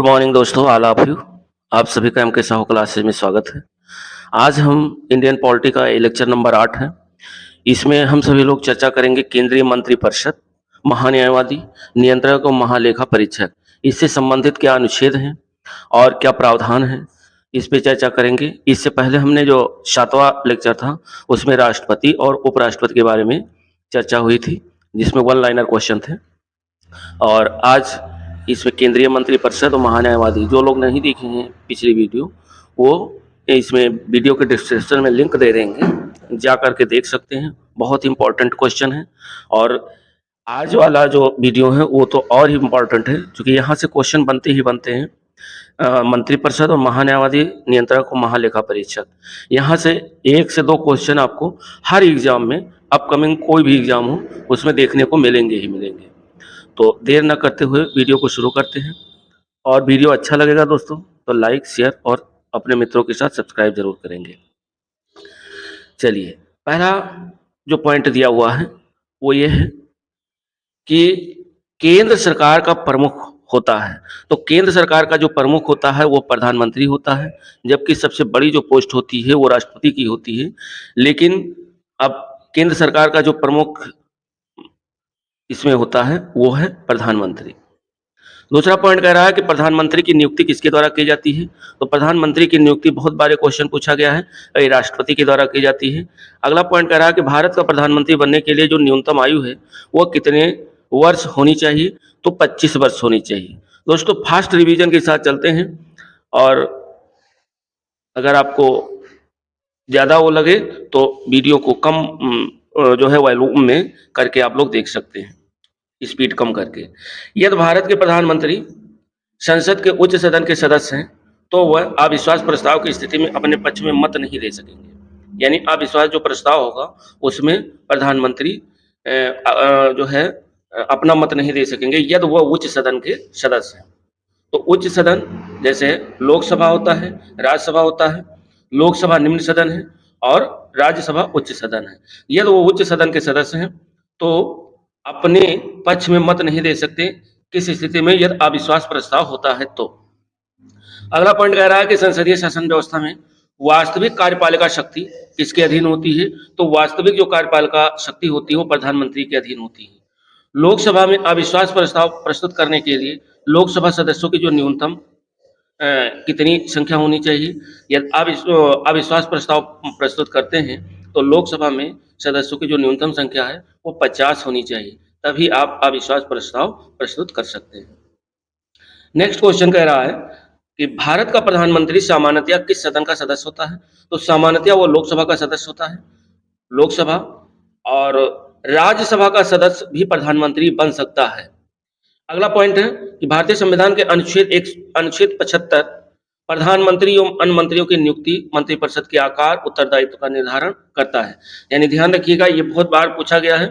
Morning दोस्तों, all of you. आप सभी का एमके साहू क्लासेस में स्वागत है। आज हम इंडियन पॉलिटी का लेक्चर नंबर 8 है। इसमें हम सभी लोग चर्चा करेंगे केंद्रीय मंत्रिपरिषद, महान्यायवादी, नियंत्रक और महालेखा परीक्षक। इससे संबंधित क्या अनुच्छेद हैं और क्या प्रावधान है, इस पे चर्चा करेंगे। इससे पहले हमने जो 7वां लेक्चर था उसमें राष्ट्रपति और उपराष्ट्रपति के बारे में चर्चा हुई थी, जिसमें वन लाइनर क्वेश्चन थे। और आज इसमें केंद्रीय मंत्रिपरिषद और महान्यायवादी, जो लोग नहीं देखे हैं पिछली वीडियो, वो इसमें वीडियो के डिस्क्रिप्शन में लिंक दे देंगे, जा करके देख सकते हैं। बहुत इंपॉर्टेंट क्वेश्चन है। और आज वाला जो वीडियो है वो तो और ही इम्पोर्टेंट है, क्योंकि यहाँ से क्वेश्चन बनते ही बनते हैं। मंत्रिपरिषद और महान्यायवादी, नियंत्रक और महालेखा परीक्षक, यहाँ से 1 से 2 क्वेश्चन आपको हर एग्जाम में, अपकमिंग कोई भी एग्जाम हो उसमें देखने को मिलेंगे ही मिलेंगे। तो देर न करते हुए वीडियो को शुरू करते हैं। और वीडियो अच्छा लगेगा दोस्तों तो लाइक, शेयर और अपने मित्रों के साथ सब्सक्राइब जरूर करेंगे। चलिए, पहला जो पॉइंट दिया हुआ है वो ये है कि केंद्र सरकार का प्रमुख होता है। तो केंद्र सरकार का जो प्रमुख होता है वो प्रधानमंत्री होता है, जबकि सबसे बड़ी जो पोस्ट होती है वो राष्ट्रपति की होती है। लेकिन अब केंद्र सरकार का जो प्रमुख इसमें होता है वो है प्रधानमंत्री। दूसरा पॉइंट कह रहा है कि प्रधानमंत्री की नियुक्ति किसके द्वारा की जाती है। तो प्रधानमंत्री की नियुक्ति बहुत बार क्वेश्चन पूछा गया है, ये राष्ट्रपति के द्वारा की जाती है। अगला पॉइंट कह रहा है कि भारत का प्रधानमंत्री बनने के लिए जो न्यूनतम आयु है वो कितने वर्ष होनी चाहिए। तो 25 वर्ष होनी चाहिए। दोस्तों, फास्ट रिवीजन के साथ चलते हैं, और अगर आपको ज़्यादा वो लगे तो वीडियो को कम जो है वॉल्यूम में करके आप लोग देख सकते हैं, स्पीड कम करके। यदि भारत के प्रधानमंत्री संसद के उच्च सदन के सदस्य हैं तो वह अविश्वास प्रस्ताव की स्थिति में अपने पक्ष में मत नहीं दे सकेंगे। यानी अविश्वास जो प्रस्ताव होगा उसमें प्रधानमंत्री जो है अपना मत नहीं दे सकेंगे यदि वह उच्च सदन के सदस्य हैं। तो उच्च सदन जैसे लोकसभा होता है, राज्यसभा होता है। लोकसभा निम्न सदन है और राज्यसभा उच्च सदन है। यदि वो उच्च सदन के सदस्य हैं तो अपने पक्ष में मत नहीं दे सकते किस स्थिति में, यदि अविश्वास प्रस्ताव होता है तो। अगला पॉइंट कह रहा है कि संसदीय शासन व्यवस्था में वास्तविक कार्यपालिका शक्ति किसके अधीन होती है। तो वास्तविक जो कार्यपालिका शक्ति होती है वो प्रधानमंत्री के अधीन होती है। लोकसभा में अविश्वास प्रस्ताव प्रस्तुत करने के लिए लोकसभा सदस्यों की जो न्यूनतम कितनी संख्या होनी चाहिए। यदि अविश्वास प्रस्ताव प्रस्तुत करते हैं तो लोकसभा में सदस्यों की जो न्यूनतम संख्या है वो 50 होनी चाहिए, तभी आप अविश्वास प्रस्ताव प्रस्तुत कर सकते हैं। नेक्स्ट क्वेश्चन कह रहा है कि भारत का प्रधानमंत्री सामान्यतया किस सदन का सदस्य होता है। तो सामान्यतया वो लोकसभा का सदस्य होता है, लोकसभा। और राज्यसभा का सदस्य भी प्रधानमंत्री बन सकता है। अगला पॉइंट है कि भारतीय संविधान के अनुच्छेद 75 प्रधानमंत्री एवं अन्य मंत्रियों की नियुक्ति मंत्रिपरिषद के आकार, उत्तरदायित्व का निर्धारण करता है। यानी ध्यान रखिएगा, ये बहुत बार पूछा गया है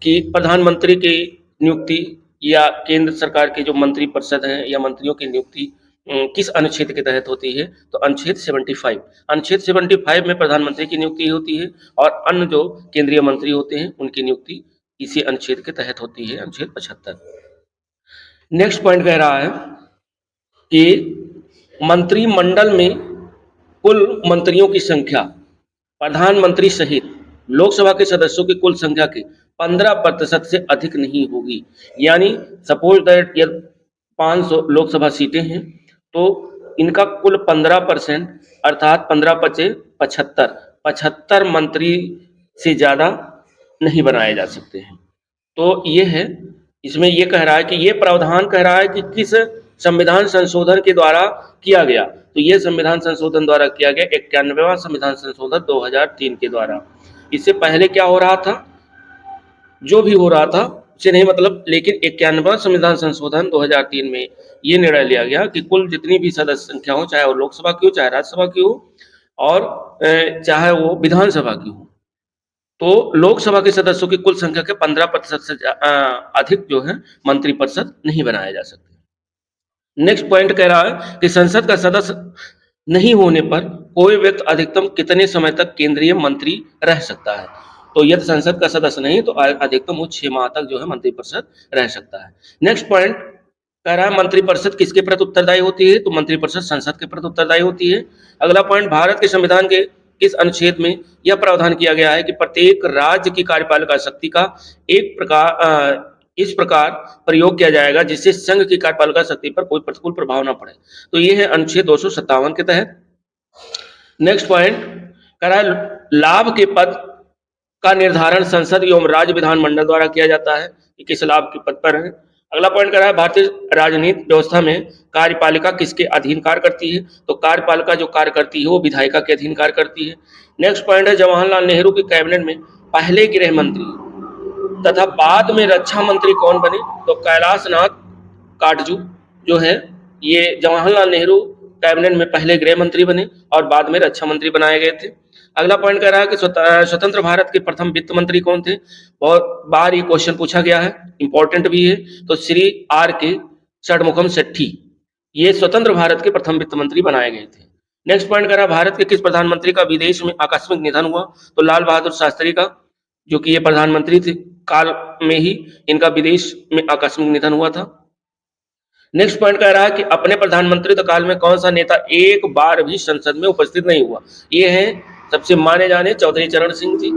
कि प्रधानमंत्री की नियुक्ति या केंद्र सरकार के जो मंत्रिपरिषद हैं या मंत्रियों की नियुक्ति किस अनुच्छेद के तहत होती है। तो अनुच्छेद 75। अनुच्छेद 75 में प्रधानमंत्री की नियुक्ति होती है और अन्य जो केंद्रीय मंत्री होते हैं उनकी नियुक्ति इसी अनुच्छेद के तहत होती है, अनुच्छेद 75। नेक्स्ट पॉइंट कह रहा है कि मंत्रिमंडल में कुल मंत्रियों की संख्या प्रधानमंत्री सहित लोकसभा के सदस्यों की कुल संख्या के 15% से अधिक नहीं होगी। यानी सपोज दैट यदि 500 लोकसभा सीटें हैं तो इनका कुल 15% अर्थात 15×5 = 75 मंत्री से ज़्यादा नहीं बनाए जा सकते हैं। तो ये है, इसमें ये कह रहा है कि ये प्रावधान कह रहा है कि किस संविधान संशोधन के द्वारा किया गया। तो ये संविधान संशोधन द्वारा किया गया 91वां संविधान संशोधन 2003 के द्वारा। इससे पहले क्या हो रहा था, जो भी हो रहा था उसे नहीं मतलब, लेकिन 91वां संविधान संशोधन 2003 में ये निर्णय लिया गया कि कुल जितनी भी सदस्य संख्या हो, चाहे वो लोकसभा की हो, चाहे राज्यसभा की हो, और चाहे वो विधानसभा की हो, तो लोकसभा के सदस्यों की कुल संख्या के 15% से अधिक जो है मंत्रिपरिषद नहीं बनाया जा सकते। नेक्स्ट पॉइंट कह रहा है कि संसद का सदस्य नहीं होने पर कोई व्यक्ति अधिकतम कितने समय तक केंद्रीय मंत्री रह सकता है। तो यदि संसद का सदस्य नहीं तो अधिकतम वो 6 माह तक जो है मंत्रिपरिषद रह सकता है। नेक्स्ट पॉइंट कह रहा है मंत्रिपरिषद किसके प्रति उत्तरदायी होती है, तो मंत्रिपरिषद संसद के प्रति उत्तरदायी होती है। अगला पॉइंट, भारत के संविधान के किस अनुच्छेद में यह प्रावधान किया गया है कि प्रत्येक राज्य की कार्यपालिका शक्ति का इस प्रकार प्रयोग किया जाएगा जिससे संघ की कार्यपालिका शक्ति पर कोई प्रतिकूल प्रभाव न पड़े। तो ये है अनुच्छेद 257 के तहत। नेक्स्ट पॉइंट, कह रहा है लाभ के पद का निर्धारण संसद एवं राज्य विधानमंडल द्वारा किया जाता है, कि किस लाभ के पद पर है। अगला पॉइंट कह रहा है भारतीय राजनीति व्यवस्था में कार्यपालिका किसके अधीन कार्य करती है, तो कार्यपालिका जो कार्य करती है वो विधायिका के अधीन कार्य करती है। नेक्स्ट पॉइंट है जवाहरलाल नेहरू की कैबिनेट में पहले गृह मंत्री तथा बाद में रक्षा मंत्री कौन बने, तो कैलाश नाथ काटजू जो है ये जवाहरलाल नेहरू कैबिनेट में पहले गृह मंत्री बने और बाद में रक्षा मंत्री बनाए गए थे। अगला पॉइंट कह रहा है कि स्वतंत्र भारत के प्रथम वित्त मंत्री कौन थे, बहुत बार ये क्वेश्चन पूछा गया है, इंपॉर्टेंट भी है। तो श्री आर के षणमुखम शेट्टी ये स्वतंत्र भारत के प्रथम वित्त मंत्री बनाए गए थे। नेक्स्ट पॉइंट कह रहा है भारत के किस प्रधानमंत्री का विदेश में आकस्मिक निधन हुआ, तो लाल बहादुर शास्त्री का, जो कि ये प्रधानमंत्री थे काल में ही इनका विदेश में आकस्मिक निधन हुआ था। नेक्स्ट पॉइंट कह रहा है कि अपने प्रधानमंत्रित्व काल में कौन सा नेता एक बार भी संसद में उपस्थित नहीं हुआ, ये है सबसे माने जाने चौधरी चरण सिंह जी।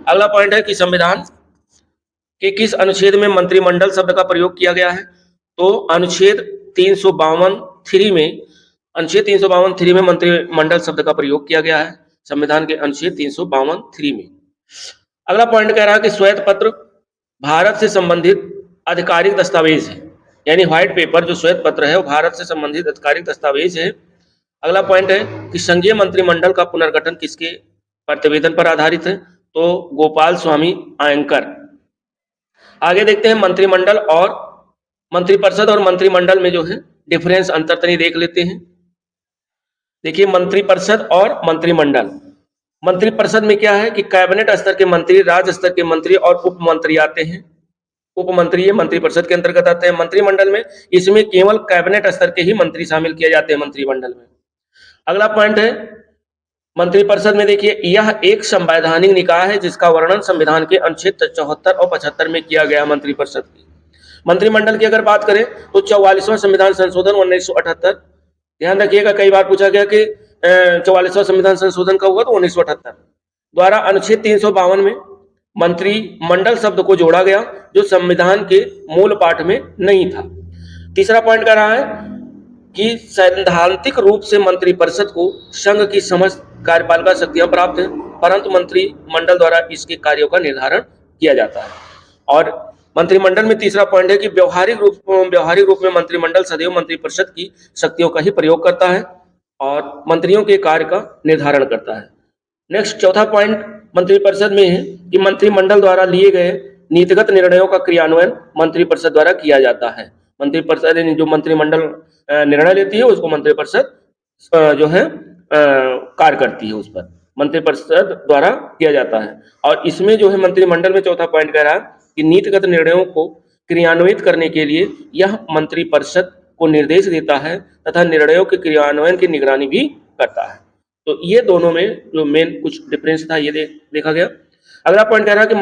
अगला पॉइंट है कि संविधान के किस अनुच्छेद में मंत्रिमंडल शब्द का प्रयोग किया गया है, तो अनुच्छेद 352(3) में मंत्रिमंडल शब्द का प्रयोग किया गया है, संविधान के अनुच्छेद 352(3) में। अगला पॉइंट कह रहा है कि श्वेत पत्र भारत से संबंधित आधिकारिक दस्तावेज है, यानी व्हाइट पेपर जो श्वेत पत्र है वो भारत से संबंधित आधिकारिक दस्तावेज है। अगला पॉइंट है कि संघीय मंत्रिमंडल का पुनर्गठन किसके प्रतिवेदन पर आधारित है, तो गोपाल स्वामी आयंकर। आगे देखते हैं मंत्रिमंडल और मंत्रिपरिषद और मंत्रिमंडल में जो है डिफरेंस अंतर तनी देख लेते हैं। देखिए मंत्रिपरिषद और मंत्रिमंडल, मंत्रिपरिषद में क्या है कि कैबिनेट स्तर के मंत्री, राज्य स्तर के मंत्री और उप मंत्री आते हैं, उपमंत्री ये मंत्रिपरिषद के अंतर्गत आते हैं। मंत्रिमंडल में इसमें केवल कैबिनेट स्तर के ही मंत्री शामिल किए जाते हैं मंत्रिमंडल में। अगला पॉइंट है मंत्रिपरिषद में, देखिए यह एक संवैधानिक निकाय है जिसका वर्णन संविधान के अनुच्छेद 74 और 75 में किया गया मंत्रिपरिषद की। मंत्रिमंडल की अगर बात करें तो 44वां संविधान संशोधन 1978, ध्यान रखिएगा कई बार पूछा गया कि 44वां संविधान संशोधन कब हुआ, तो 1978 द्वारा अनुच्छेद 352 में मंत्रिमंडल शब्द को जोड़ा गया जो संविधान के मूल पाठ में नहीं था। तीसरा पॉइंट कह रहा है कि सैद्धांतिक रूप से मंत्रिपरिषद को संघ की समस्त कार्यपालिका शक्तियां प्राप्त हैं, परंतु मंत्रिमंडल द्वारा इसके कार्यों का निर्धारण किया जाता है। और मंत्रिमंडल में तीसरा पॉइंट है कि व्यवहारिक रूप में मंत्रिमंडल सदैव मंत्रिपरिषद की शक्तियों का ही प्रयोग करता है और मंत्रियों के कार्य का निर्धारण करता है। नेक्स्ट चौथा पॉइंट मंत्रिपरिषद में है कि मंत्रिमंडल द्वारा लिए गए नीतिगत निर्णयों का क्रियान्वयन मंत्रिपरिषद द्वारा किया जाता है। मंत्रिपरिषद जो मंत्रिमंडल निर्णय लेती है उसको मंत्रिपरिषद जो है कार्य करती है, उस पर मंत्रिपरिषद द्वारा किया जाता है। और इसमें जो है मंत्रिमंडल में चौथा पॉइंट कह रहा है कि नीतिगत निर्णयों को क्रियान्वित करने के लिए यह मंत्रिपरिषद को निर्देश देता है तथा निर्णयों के क्रियान्वयन की निगरानी भी करता है। तो ये दोनों में जो मेन कुछ डिफरेंस था ये देखा गया। अगला पॉइंट कह रहा है कि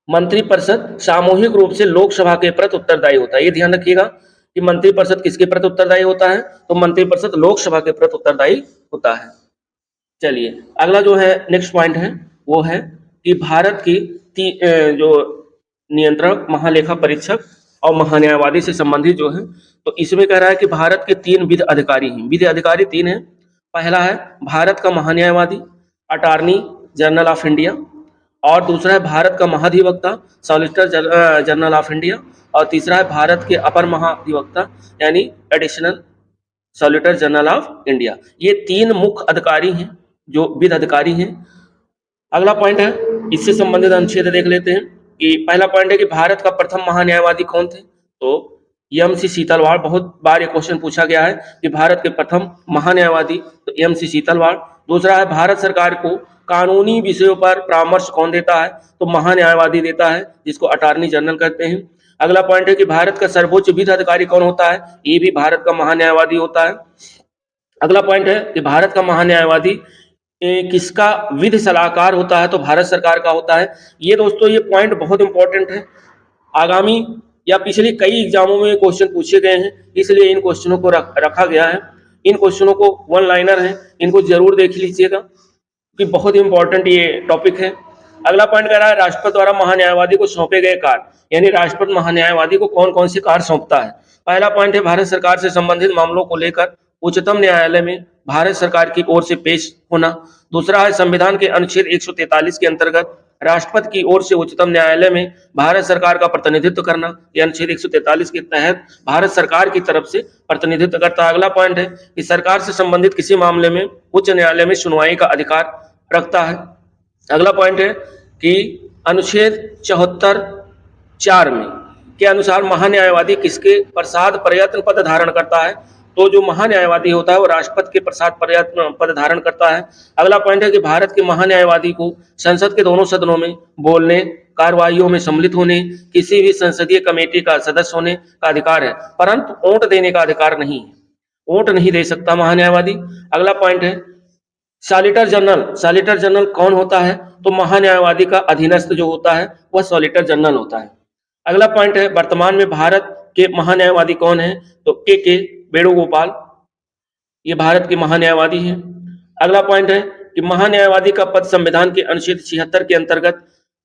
मंत्रिपरिषद सामूहिक रूप से लोकसभा के प्रति उत्तरदायी होता है। ये ध्यान रखिएगा कि मंत्रिपरिषद किसके प्रति उत्तरदायी होता है, तो मंत्रिपरिषद लोकसभा के प्रति उत्तरदायी होता है। चलिए अगला जो है नेक्स्ट पॉइंट है वो है कि भारत की जो नियंत्रक, महालेखा परीक्षक और महान्यायवादी से संबंधित जो है, तो इसमें कह रहा है कि भारत के 3 विधि अधिकारी हैं। विधि अधिकारी 3 हैं। पहला है भारत का महान्यायवादी, अटॉर्नी जनरल ऑफ इंडिया, और दूसरा है भारत का महाधिवक्ता, सॉलिसिटर जनरल ऑफ इंडिया, और तीसरा है भारत के अपर महाधिवक्ता यानी additional solicitor general of India. ये 3 मुख्य अधिकारी हैं जो विधि अधिकारी हैं। अगला पॉइंट है इससे संबंधित अनुच्छेद देख लेते हैं कि पहला पॉइंट है कि भारत का प्रथम महान्यायवादी कौन थे, तो एम.सी. सीतलवाड़। बहुत बार ये क्वेश्चन पूछा गया है कि भारत के प्रथम महान्यायवादी, तो एम.सी. सीतलवाड़। दूसरा है भारत सरकार को कानूनी विषयों पर परामर्श कौन देता है, तो महान्यायवादी देता है जिसको अटॉर्नी जनरल कहते हैं। अगला पॉइंट है कि भारत का सर्वोच्च विधि अधिकारी कौन होता है, ये भी भारत का महान्यायवादी होता है। अगला पॉइंट है कि भारत का महान्यायवादी किसका विधि सलाहकार होता है, तो भारत सरकार का होता है। ये दोस्तों ये पॉइंट बहुत इंपॉर्टेंट है, आगामी या पिछले कई एग्जामों में क्वेश्चन पूछे गए हैं, इसलिए इन क्वेश्चनों को रखा गया है। इन क्वेश्चनों को वन लाइनर है, इनको जरूर देख लीजिएगा कि बहुत इंपॉर्टेंट ये टॉपिक है। अगला पॉइंट कह रहा है राष्ट्रपति द्वारा महान्यायवादी को सौंपे गए कार्य, यानी राष्ट्रपति महान्यायवादी को कौन कौन से कार्य सौंपता है। पहला पॉइंट है भारत सरकार से संबंधित मामलों को लेकर उच्चतम न्यायालय में भारत सरकार की ओर से पेश होना। दूसरा है संविधान के अनुच्छेद 143 के अंतर्गत राष्ट्रपति की ओर से उच्चतम न्यायालय में भारत सरकार का प्रतिनिधित्व करना, यह अनुच्छेद 143 के तहत भारत सरकार की तरफ से प्रतिनिधित्व करता है। अगला पॉइंट है कि सरकार से संबंधित किसी मामले में उच्च न्यायालय में सुनवाई का अधिकार रखता है। अगला पॉइंट है कि अनुच्छेद 74(4) में के अनुसार महान्यायवादी किसके प्रसाद प्रयत्न पद धारण करता है, तो जो महान्यायवादी होता है वो राष्ट्रपति के प्रसाद प्रयत्न पद धारण करता है। अगला पॉइंट है कि भारत के महान्यायवादी को संसद के दोनों सदनों में बोलने, कार्रवाइयों में सम्मिलित होने, किसी भी संसदीय कमेटी का सदस्य होने का अधिकार है, परंतु वोट देने का अधिकार नहीं है, वोट नहीं दे सकता महान्यायवादी। अगला पॉइंट है सॉलिसिटर जनरल। सॉलिसिटर जनरल कौन होता है, तो महान्यायवादी का अधीनस्थ जो होता है वह सॉलिसिटर जनरल होता है। अगला पॉइंट है वर्तमान में भारत के महान्यायवादी कौन है, तो के वेणुगोपाल, ये भारत के महान्यायवादी हैं। अगला पॉइंट है कि महान्यायवादी का पद संविधान के अनुच्छेद 76 के अंतर्गत,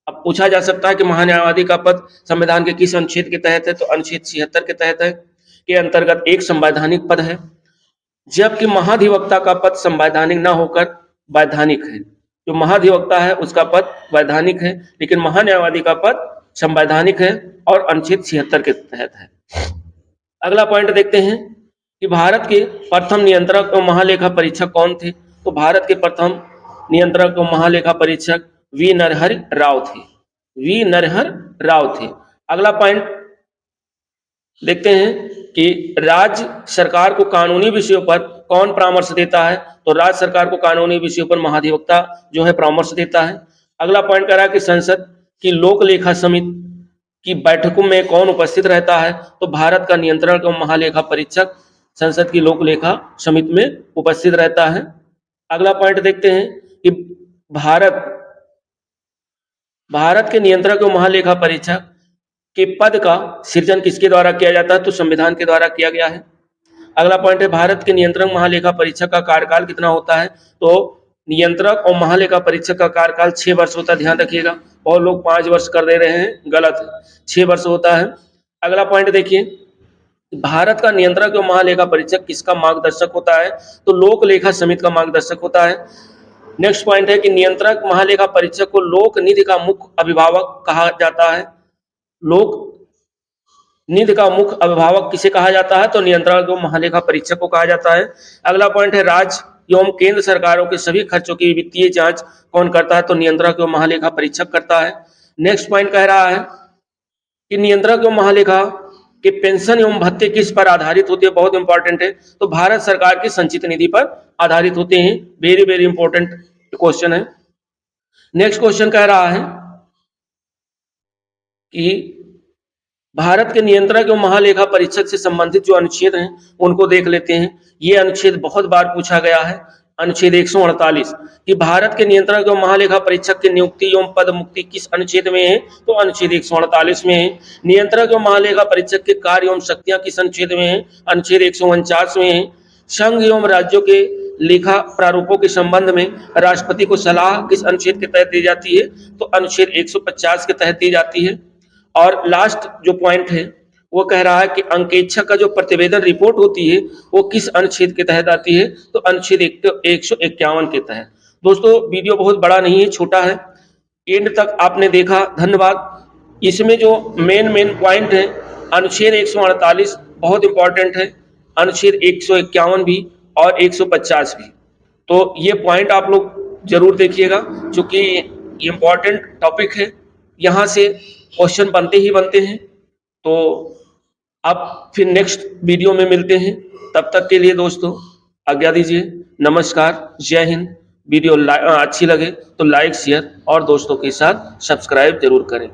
अब पूछा जा सकता है कि महान्यायवादी का पद संविधान के किस अनुच्छेद के तहत है, तो अनुच्छेद 76 के तहत है, के अंतर्गत एक संवैधानिक पद है, जबकि महाधिवक्ता का पद संवैधानिक न होकर वैधानिक है। जो महाधिवक्ता है उसका पद वैधानिक है, लेकिन महान्यायवादी का पद संवैधानिक है और अनुच्छेद 76 के तहत है। अगला पॉइंट देखते हैं कि भारत के प्रथम नियंत्रक और महालेखा परीक्षक कौन थे, तो भारत के प्रथम नियंत्रक और महालेखा परीक्षक वी नरहरि राव थे, वी नरहरि राव थे। अगला पॉइंट देखते हैं कि राज्य सरकार को कानूनी विषयों पर कौन परामर्श देता है, तो राज्य सरकार को कानूनी विषयों पर महाधिवक्ता जो है परामर्श देता है। अगला पॉइंट कह रहा है कि संसद की लोक लेखा समिति की बैठकों में कौन उपस्थित रहता है, तो भारत का नियंत्रक और महालेखा परीक्षक संसद की लोक लेखा समिति में उपस्थित रहता है। अगला पॉइंट देखते हैं कि भारत के नियंत्रक और महालेखा परीक्षक के पद का सृजन किसके द्वारा किया जाता है, तो संविधान के द्वारा किया गया है। अगला पॉइंट है भारत के नियंत्रक महालेखा परीक्षक का कार्यकाल कितना होता है, तो नियंत्रक और महालेखा परीक्षक का कार्यकाल 6 वर्ष होता है, ध्यान रखिएगा। और लोग 5 वर्ष कर दे रहे हैं, गलत है, 6 वर्ष होता है। अगला पॉइंट देखिए, भारत का नियंत्रक और महालेखा परीक्षक किसका मार्गदर्शक होता है, तो लोक लेखा समिति का मार्गदर्शक होता है। नेक्स्ट पॉइंट है कि नियंत्रक महालेखा परीक्षक को लोक निधि का मुख्य अभिभावक कहा जाता है। लोक निधि का मुख्य अभिभावक किसे कहा जाता है, तो नियंत्रक और महालेखा परीक्षक को कहा जाता है। अगला पॉइंट है राज्य एवं केंद्र सरकारों के सभी खर्चों की वित्तीय जांच कौन करता है, तो नियंत्रक एवं महालेखा परीक्षक करता है। नेक्स्ट पॉइंट कह रहा है कि नियंत्रक एवं महालेखा के पेंशन एवं भत्ते किस पर आधारित होते हैं, बहुत इंपॉर्टेंट है, तो भारत सरकार की संचित निधि पर आधारित होते हैं। वेरी वेरी इंपॉर्टेंट क्वेश्चन है। नेक्स्ट क्वेश्चन कह रहा है कि भारत के नियंत्रक एवं महालेखा परीक्षक से संबंधित जो अनुच्छेद हैं उनको देख लेते हैं। ये अनुच्छेद बहुत बार पूछा गया है, अनुच्छेद 148 कि भारत के नियंत्रक एवं महालेखा परीक्षक की नियुक्ति एवं पद मुक्ति किस अनुच्छेद में है, तो अनुच्छेद 148 में है। नियंत्रक एवं महालेखा परीक्षक के कार्य एवं शक्तियां किस अनुच्छेद में है, अनुच्छेद 149 में है। संघ एवं राज्यों के लेखा प्रारूपों के संबंध में राष्ट्रपति को सलाह किस अनुच्छेद के तहत दी जाती है, तो अनुच्छेद 150 के तहत दी जाती है। और लास्ट जो पॉइंट है वो कह रहा है कि अंकेक्षक का जो प्रतिवेदन रिपोर्ट होती है वो किस अनुच्छेद के तहत आती है, तो अनुच्छेद 151 के तहत। दोस्तों वीडियो बहुत बड़ा नहीं है, छोटा है, एंड तक आपने देखा, धन्यवाद। इसमें जो मेन पॉइंट है अनुच्छेद 148 बहुत इंपॉर्टेंट है, अनुच्छेद 151 भी और 150 भी, तो ये पॉइंट आप लोग जरूर देखिएगा क्योंकि इम्पॉर्टेंट टॉपिक है, यहाँ से क्वेश्चन बनते ही बनते हैं। तो अब फिर नेक्स्ट वीडियो में मिलते हैं, तब तक के लिए दोस्तों आज्ञा दीजिए। नमस्कार, जय हिंद। वीडियो अच्छी लगे तो लाइक शेयर और दोस्तों के साथ सब्सक्राइब जरूर करें।